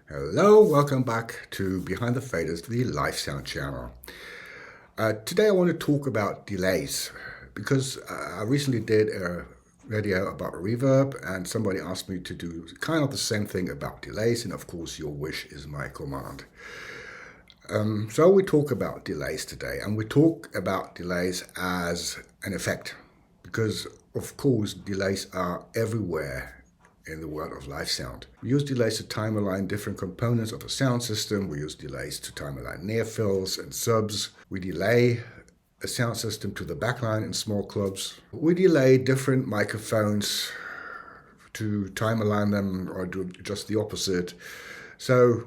Hello, welcome back to Behind the Faders, the Life Sound channel. Today I want to talk about delays because I recently did a video about reverb and somebody asked me to do kind of the same thing about delays, and of course your wish is my command. So we talk about delays today, and we talk about delays as an effect because of course delays are everywhere in the world of live sound. We use delays to time align different components of a sound system. We use delays to time align near fills and subs. We delay a sound system to the backline in small clubs. We delay different microphones to time align them or do just the opposite. So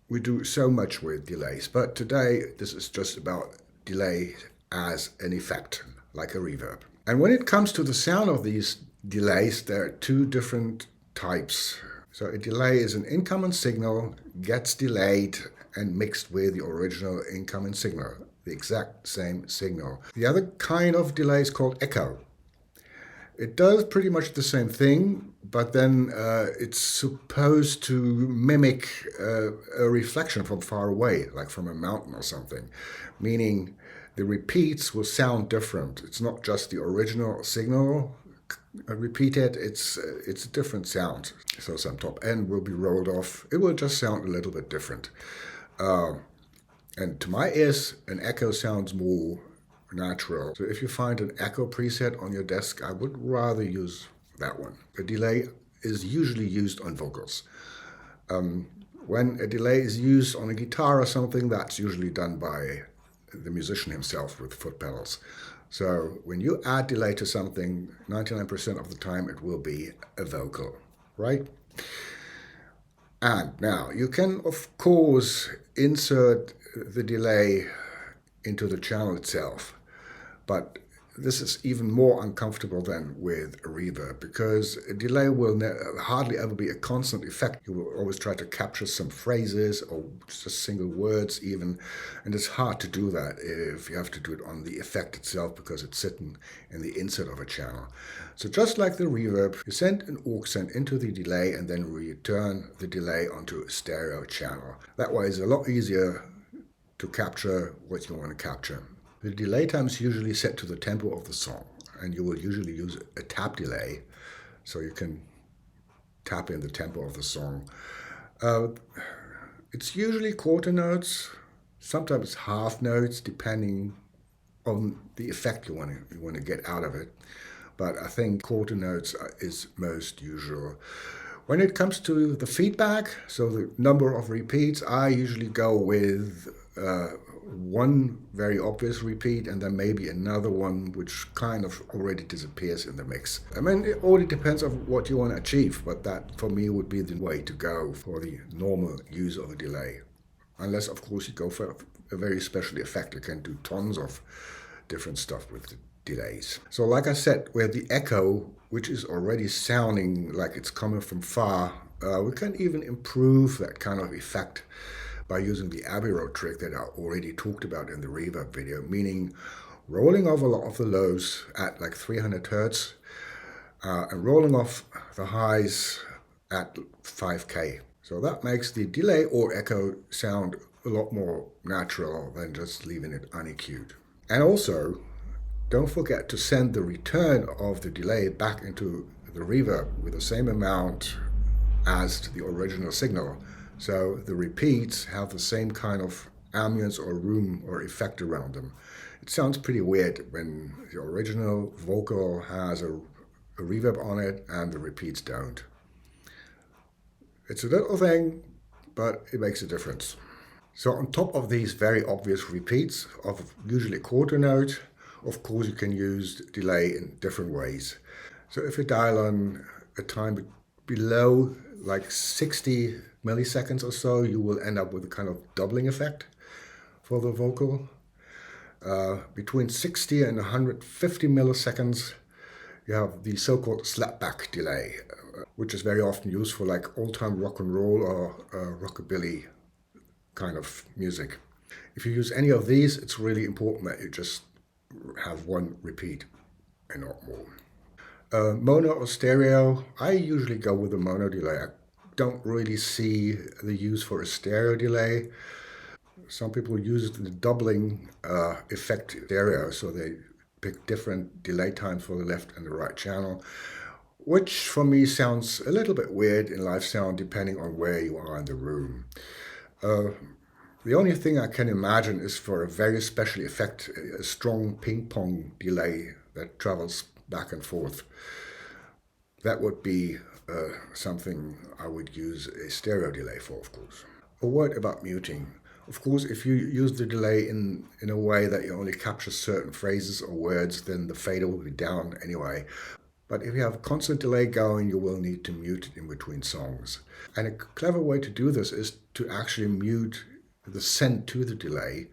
we do so much with delays, but today this is just about delay as an effect, like a reverb. And when it comes to the sound of these delays, there are two different types. So a delay is an incoming signal, gets delayed and mixed with the original incoming signal, the exact same signal. The other kind of delay is called echo. It does pretty much the same thing, but then it's supposed to mimic a reflection from far away, like from a mountain or something, meaning the repeats will sound different. It's not just the original signal repeated, it's a different sound. So some top end will be rolled off. It will just sound a little bit different. And to my ears, an echo sounds more natural. So if you find an echo preset on your desk, I would rather use that one. A delay is usually used on vocals. When a delay is used on a guitar or something, that's usually done by the musician himself with foot pedals. So when you add delay to something, 99% of the time it will be a vocal, right? And now you can, of course, insert the delay into the channel itself. But this is even more uncomfortable than with a reverb because a delay will hardly ever be a constant effect. You will always try to capture some phrases or just single words even, and it's hard to do that if you have to do it on the effect itself because it's sitting in the insert of a channel. So just like the reverb, you send an aux send into the delay and then return the delay onto a stereo channel. That way it's a lot easier to capture what you want to capture. The delay time is usually set to the tempo of the song, and you will usually use a tap delay, so you can tap in the tempo of the song. It's usually quarter notes, sometimes half notes, depending on the effect you want to get out of it. But I think quarter notes is most usual. When it comes to the feedback, so the number of repeats, I usually go with one very obvious repeat and then maybe another one which kind of already disappears in the mix. I mean, it all depends on what you want to achieve, but that for me would be the way to go for the normal use of a delay. Unless, of course, you go for a very special effect. You can do tons of different stuff with the delays. So like I said, with the echo, which is already sounding like it's coming from far, we can even improve that kind of effect by using the Abbey Road trick that I already talked about in the reverb video, meaning rolling off a lot of the lows at like 300 hertz and rolling off the highs at 5K. So that makes the delay or echo sound a lot more natural than just leaving it unecued. And also, don't forget to send the return of the delay back into the reverb with the same amount as to the original signal. So the repeats have the same kind of ambience or room or effect around them. It sounds pretty weird when the original vocal has a reverb on it and the repeats don't. It's a little thing, but it makes a difference. So on top of these very obvious repeats of usually a quarter note, of course you can use delay in different ways. So if you dial on a time below like 60 milliseconds or so, you will end up with a kind of doubling effect for the vocal. Between 60 and 150 milliseconds, you have the so-called slapback delay, which is very often used for like old-time rock and roll or rockabilly kind of music. If you use any of these, it's really important that you just have one repeat and not more. Mono or stereo, I usually go with a mono delay. I don't really see the use for a stereo delay. Some people use the doubling effect stereo, so they pick different delay times for the left and the right channel, which for me sounds a little bit weird in live sound depending on where you are in the room. The only thing I can imagine is for a very special effect, a strong ping pong delay that travels back and forth. That would be something I would use a stereo delay for, of course. A word about muting. Of course, if you use the delay in a way that you only capture certain phrases or words, then the fader will be down anyway. But if you have constant delay going, you will need to mute it in between songs. And a clever way to do this is to actually mute the send to the delay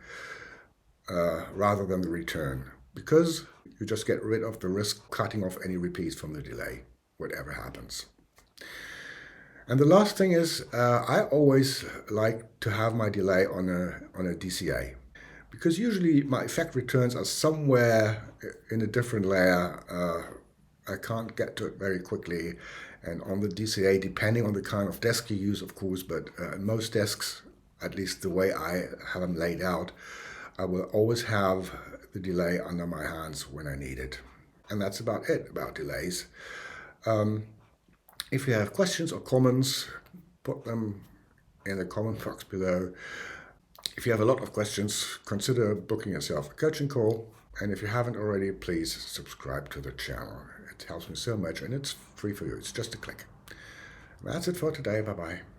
rather than the return, because you just get rid of the risk of cutting off any repeats from the delay, whatever happens. And the last thing is, I always like to have my delay on a DCA, because usually my effect returns are somewhere in a different layer. I can't get to it very quickly, and on the DCA, depending on the kind of desk you use, of course, but most desks, at least the way I have them laid out, I will always have the delay under my hands when I need it. And that's about it about delays. If you have questions or comments, put them in the comment box below. If you have a lot of questions, consider booking yourself a coaching call. And if you haven't already, please subscribe to the channel. It helps me so much, and it's free for you. It's just a click. That's it for today. Bye-bye.